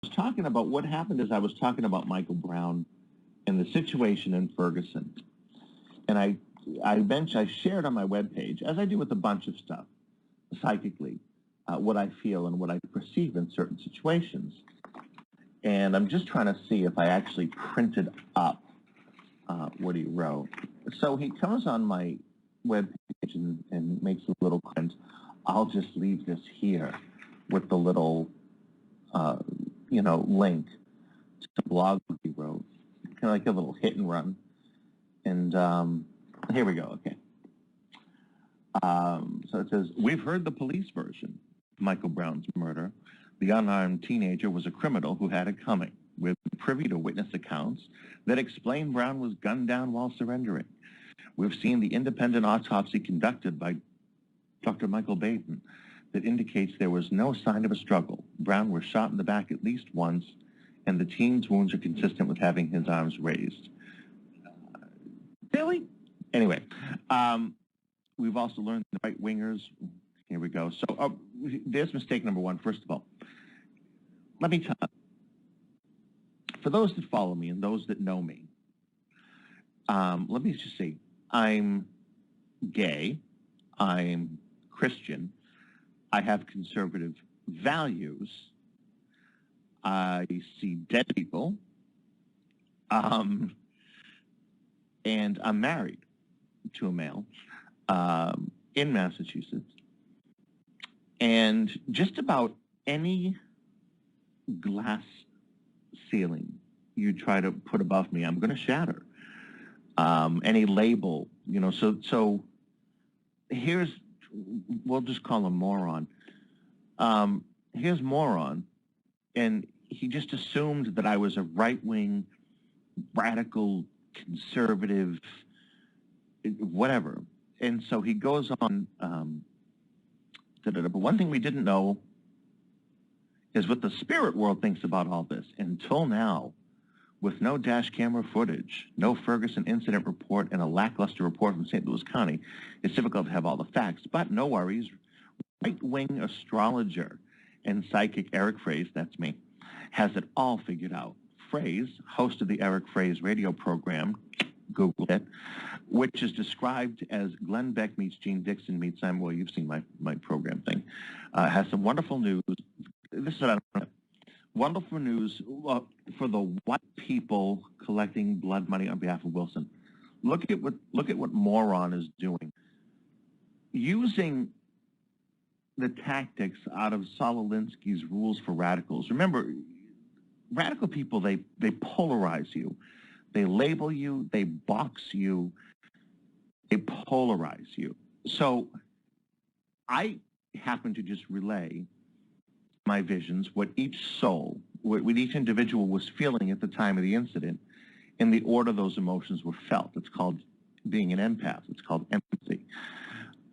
was talking about what happened is I was talking about Michael Brown and the situation in Ferguson. And I shared on my webpage, as I do with a bunch of stuff, psychically, what I feel and what I perceive in certain situations. And I'm just trying to see if I actually printed up what he wrote. So he comes on my webpage and makes a little comment. I'll just leave this here with the little, link to the blog he wrote, kind of like a little hit and run. And here we go, okay. So it says, we've heard the police version of Michael Brown's murder. The unarmed teenager was a criminal who had it coming. We're privy to witness accounts that explain Brown was gunned down while surrendering. We've seen the independent autopsy conducted by Dr. Michael Baden that indicates there was no sign of a struggle. Brown was shot in the back at least once, and the teen's wounds are consistent with having his arms raised. Really? Anyway, we've also learned the right-wingers. Here we go. So there's mistake number one, first of all. Let me tell you, for those that follow me and those that know me, let me just say, I'm gay, I'm Christian, I have conservative values, I see dead people, and I'm married to a male in Massachusetts. And just about any glass ceiling you try to put above me, I'm going to shatter. Any label, so here's, we'll just call him moron. Here's moron, and he just assumed that I was a right-wing, radical, conservative, whatever. And so he goes on, but one thing we didn't know is what the spirit world thinks about all this. Until now, with no dash camera footage, no Ferguson incident report, and a lackluster report from St. Louis County, it's difficult to have all the facts. But no worries, right-wing astrologer and psychic Eric Fraize, that's me, has it all figured out. Fraize, host of the Eric Fraize radio program, Google it, which is described as Glenn Beck meets Gene Dixon meets Simon. Well, you've seen my program thing. Has some wonderful news. This is what I don't know. Wonderful news for the white people collecting blood money on behalf of Wilson. Look at what moron is doing. Using the tactics out of Saul Alinsky's Rules for Radicals. Remember, radical people, they polarize you. They label you, they box you, they polarize you. So I happen to just relay my visions, what each soul, what each individual was feeling at the time of the incident, in the order those emotions were felt. It's called being an empath. It's called empathy.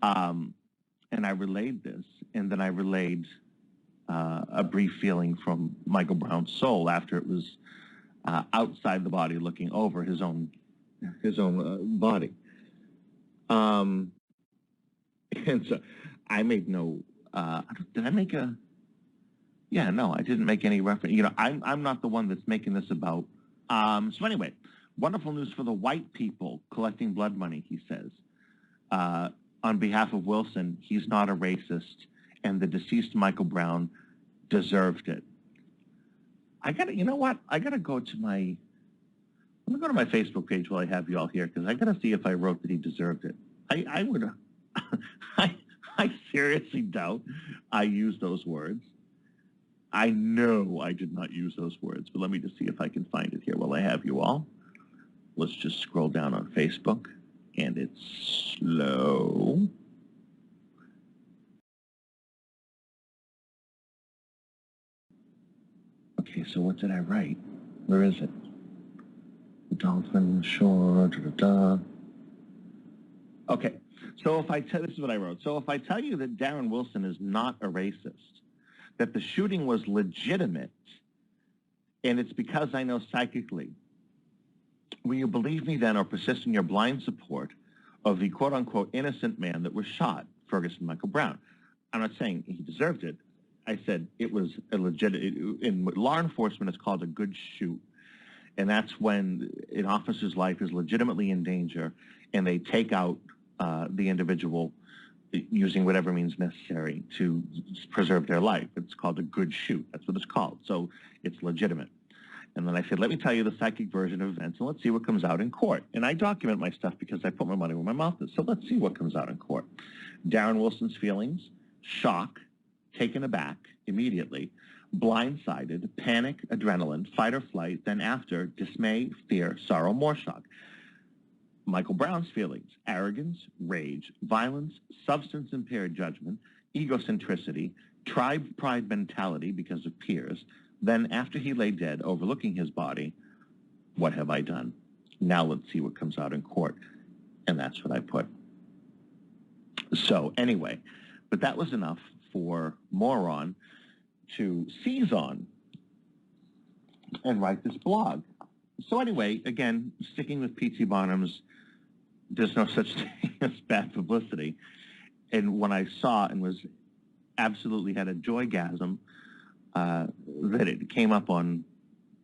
And I relayed this, and then I relayed a brief feeling from Michael Brown's soul after it was outside the body, looking over his own body. And so I made no. Did I make a? Yeah, no, I didn't make any reference. I'm not the one that's making this about. So anyway, wonderful news for the white people collecting blood money, he says. On behalf of Wilson, he's not a racist, and the deceased Michael Brown deserved it. You know what? I'm going to go to my Facebook page while I have you all here, because I got to see if I wrote that he deserved it. I would, I seriously doubt I used those words. I know I did not use those words, but let me just see if I can find it here while I have you all. Let's just scroll down on Facebook, and it's slow. Okay, so what did I write? Where is it? Dolphin Shore, da-da-da. Okay, so this is what I wrote. So if I tell you that Darren Wilson is not a racist, that the shooting was legitimate, and it's because I know psychically, will you believe me then or persist in your blind support of the quote-unquote innocent man that was shot, Ferguson Michael Brown? I'm not saying he deserved it. I said it was a legit, in law enforcement, it's called a good shoot. And that's when an officer's life is legitimately in danger and they take out the individual using whatever means necessary to preserve their life. It's called a good shoot. That's what it's called. So it's legitimate. And then I said, let me tell you the psychic version of events, and let's see what comes out in court. And I document my stuff because I put my money where my mouth is. So let's see what comes out in court. Darren Wilson's feelings: shock, taken aback immediately, blindsided, panic, adrenaline, fight or flight, then after, dismay, fear, sorrow, more shock. Michael Brown's feelings: arrogance, rage, violence, substance-impaired judgment, egocentricity, tribe pride mentality because of peers. Then after he lay dead, overlooking his body, what have I done? Now let's see what comes out in court. And that's what I put. So anyway, but that was enough for Moron to seize on and write this blog. So anyway, again, sticking with P.T. Barnum's, there's no such thing as bad publicity. And when I saw and was absolutely had a joygasm that it came up on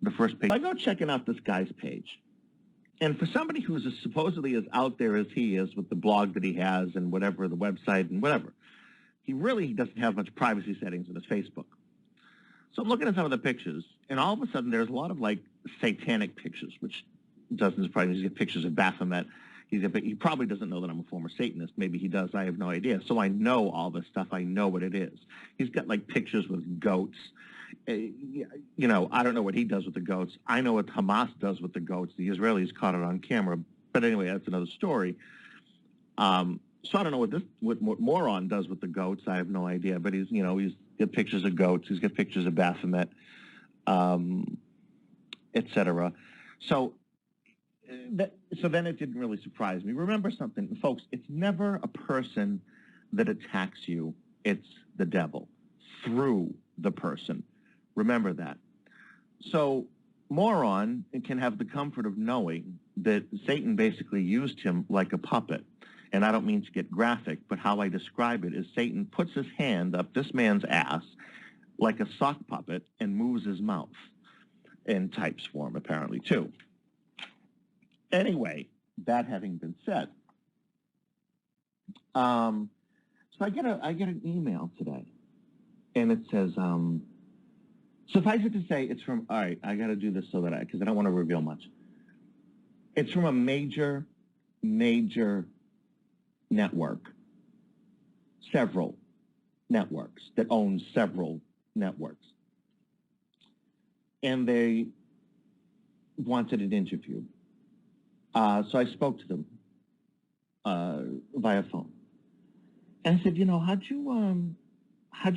the first page, I go checking out this guy's page. And for somebody who's supposedly as out there as he is with the blog that he has and whatever, the website and whatever, he really doesn't have much privacy settings on his Facebook. So I'm looking at some of the pictures, and all of a sudden there's a lot of, like, satanic pictures, which doesn't surprise me. He's got pictures of Baphomet. He probably doesn't know that I'm a former Satanist. Maybe he does. I have no idea. So I know all this stuff. I know what it is. He's got, like, pictures with goats. You know, I don't know what he does with the goats. I know what Hamas does with the goats. The Israelis caught it on camera. But anyway, that's another story. So I don't know what Moron does with the goats. I have no idea. But he's got pictures of goats. He's got pictures of Baphomet, etc. So then it didn't really surprise me. Remember something, folks. It's never a person that attacks you. It's the devil through the person. Remember that. So Moron can have the comfort of knowing that Satan basically used him like a puppet. And I don't mean to get graphic, but how I describe it is Satan puts his hand up this man's ass like a sock puppet and moves his mouth in types form, apparently, too. Anyway, that having been said, so I get an email today, and it says, suffice it to say, it's from, all right, I got to do this so that because I don't want to reveal much. It's from a major network, several networks that own several networks. And they wanted an interview. So I spoke to them via phone. And I said, how'd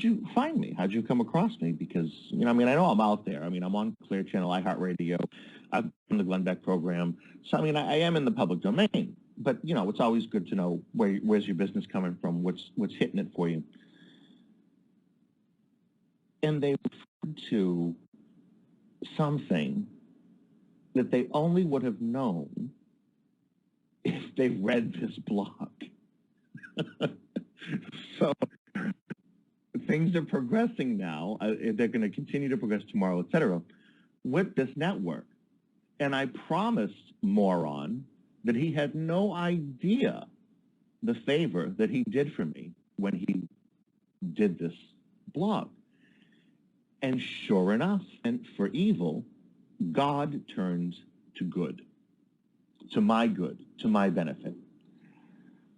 you find me? How'd you come across me? Because, I know I'm out there. I'm on Clear Channel, iHeartRadio. I'm on the Glenn Beck program. So, I am in the public domain. But, it's always good to know where's your business coming from, what's hitting it for you. And they referred to something that they only would have known if they read this blog. So things are progressing now. They're going to continue to progress tomorrow, etc., with this network. And I promised Moron that he had no idea the favor that he did for me when he did this blog. And sure enough, and for evil, God turns to good, to my benefit.